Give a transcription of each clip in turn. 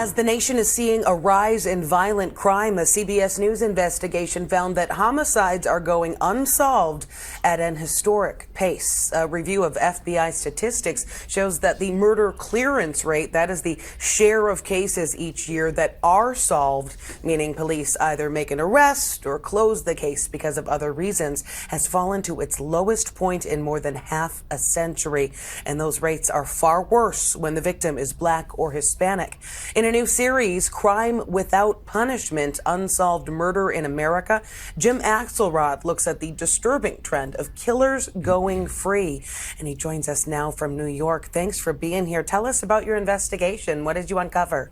As the nation is seeing a rise in violent crime, a CBS News investigation found that homicides are going unsolved at an historic pace. A review of FBI statistics shows that the murder clearance rate, that is the share of cases each year that are solved, meaning police either make an arrest or close the case because of other reasons, has fallen to its lowest point in more than half a century. And those rates are far worse when the victim is Black or Hispanic. In a new series, Crime Without Punishment, Unsolved Murder in America, Jim Axelrod looks at the disturbing trend of killers going free. And he joins us now from New York. Thanks for being here. Tell us about your investigation. What did you uncover?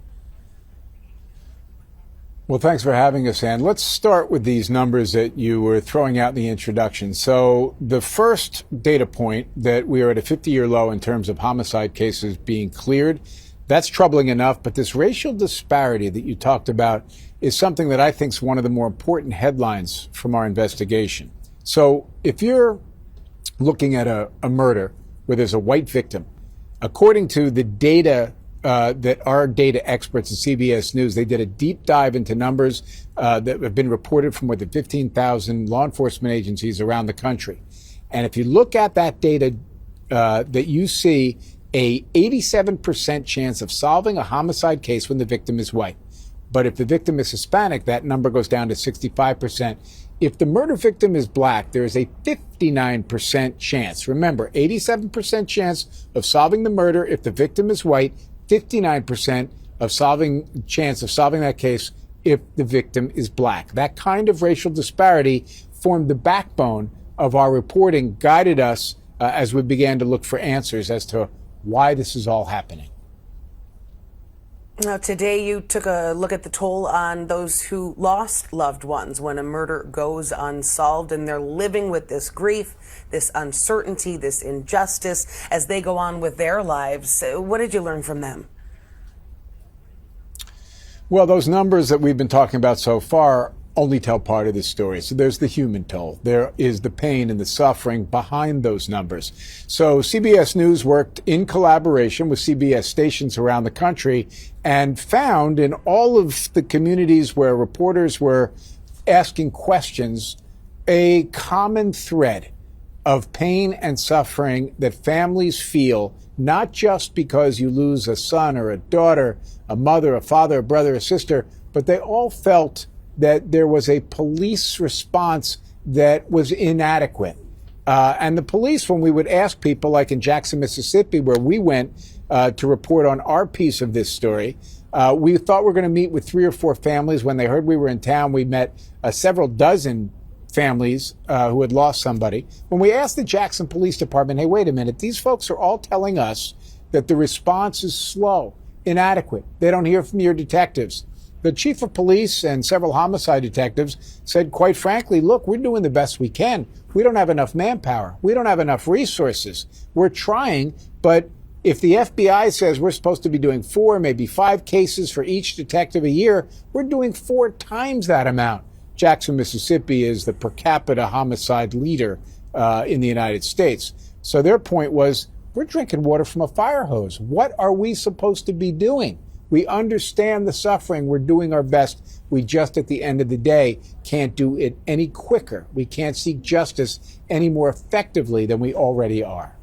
Well, thanks for having us, Ann. Let's start with these numbers that you were throwing out in the introduction. So the first data point, that we are at a 50-year low in terms of homicide cases being cleared, that's troubling enough. But this racial disparity that you talked about is something that I think is one of the more important headlines from our investigation. So if you're looking at a murder where there's a white victim, according to the data that our data experts at CBS News, they did a deep dive into numbers that have been reported from more than 15,000 law enforcement agencies around the country. And if you look at that data, that you see a 87% chance of solving a homicide case when the victim is white. But if the victim is Hispanic, that number goes down to 65%. If the murder victim is Black, there is a 59% chance. Remember, 87% chance of solving the murder if the victim is white, 59% chance of solving that case if the victim is Black. That kind of racial disparity formed the backbone of our reporting, guided us as we began to look for answers as to why this is all happening. Now, today you took a look at the toll on those who lost loved ones when a murder goes unsolved, and they're living with this grief, this uncertainty, this injustice as they go on with their lives. What did you learn from them? Well, those numbers that we've been talking about so far only tell part of the story. So there's the human toll. There is the pain and the suffering behind those numbers. So CBS News worked in collaboration with CBS stations around the country and found in all of the communities where reporters were asking questions a common thread of pain and suffering that families feel, not just because you lose a son or a daughter, a mother, a father, a brother, a sister, but they all felt that there was a police response that was inadequate. And the police, when we would ask people, like in Jackson, Mississippi, where we went to report on our piece of this story, we thought we were going to meet with 3 or 4 families. When they heard we were in town, we met several dozen families who had lost somebody. When we asked the Jackson Police Department, hey, wait a minute, these folks are all telling us that the response is slow, inadequate. They don't hear from your detectives. The chief of police and several homicide detectives said, quite frankly, look, we're doing the best we can. We don't have enough manpower. We don't have enough resources. We're trying, but if the FBI says we're supposed to be doing 4, maybe 5 cases for each detective a year, we're doing 4 times that amount. Jackson, Mississippi is the per capita homicide leader in the United States. So their point was, we're drinking water from a fire hose. What are we supposed to be doing? We understand the suffering. We're doing our best. We just, at the end of the day, can't do it any quicker. We can't seek justice any more effectively than we already are.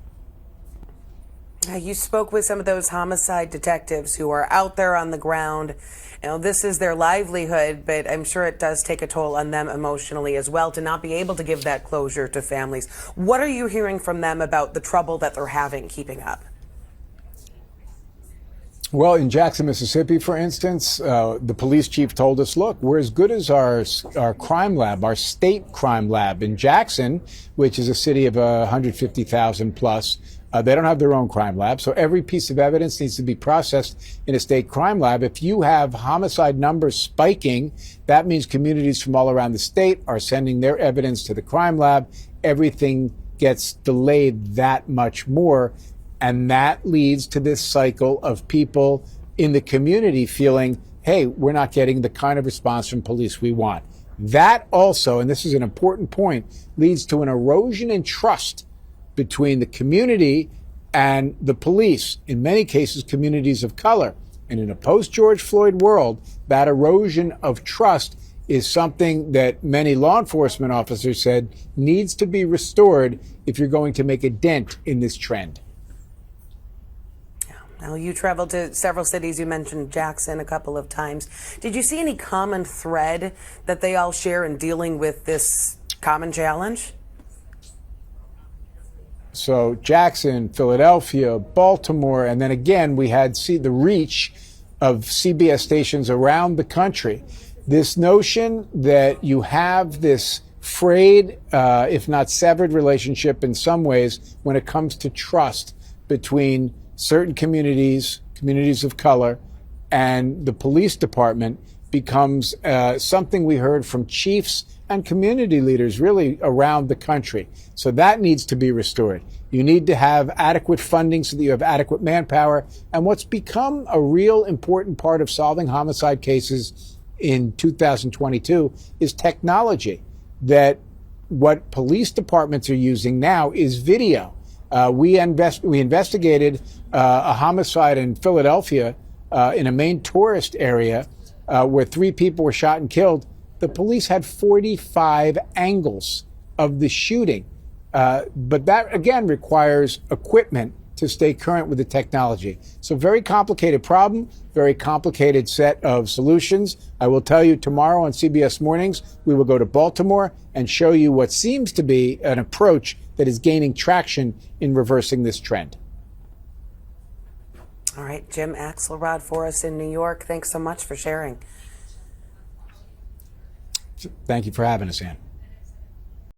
You spoke with some of those homicide detectives who are out there on the ground. You know, this is their livelihood, but I'm sure it does take a toll on them emotionally as well to not be able to give that closure to families. What are you hearing from them about the trouble that they're having keeping up? Well, in Jackson, Mississippi, for instance, the police chief told us, look, we're as good as our crime lab, our state crime lab in Jackson, which is a city of 150,000 plus. They don't have their own crime lab, so every piece of evidence needs to be processed in a state crime lab. If you have homicide numbers spiking, that means communities from all around the state are sending their evidence to the crime lab. Everything gets delayed that much more. And that leads to this cycle of people in the community feeling, hey, we're not getting the kind of response from police we want. That also, and this is an important point, leads to an erosion in trust between the community and the police, in many cases, communities of color. And in a post-George Floyd world, that erosion of trust is something that many law enforcement officers said needs to be restored if you're going to make a dent in this trend. Now, you traveled to several cities. You mentioned Jackson a couple of times. Did you see any common thread that they all share in dealing with this common challenge? So Jackson, Philadelphia, Baltimore, and then again we had the reach of CBS stations around the country. This notion that you have this frayed, if not severed relationship in some ways when it comes to trust between certain communities of color, and the police department becomes something we heard from chiefs and community leaders really around the country. So that needs to be restored. You need to have adequate funding so that you have adequate manpower. And what's become a real important part of solving homicide cases in 2022 is technology. That what police departments are using now is video. We investigated a homicide in Philadelphia in a main tourist area where 3 people were shot and killed. The police had 45 angles of the shooting. But that, again, requires equipment to stay current with the technology. So very complicated problem, very complicated set of solutions. I will tell you tomorrow on CBS Mornings, we will go to Baltimore and show you what seems to be an approach that is gaining traction in reversing this trend. All right, Jim Axelrod for us in New York. Thanks so much for sharing. Thank you for having us, Ann.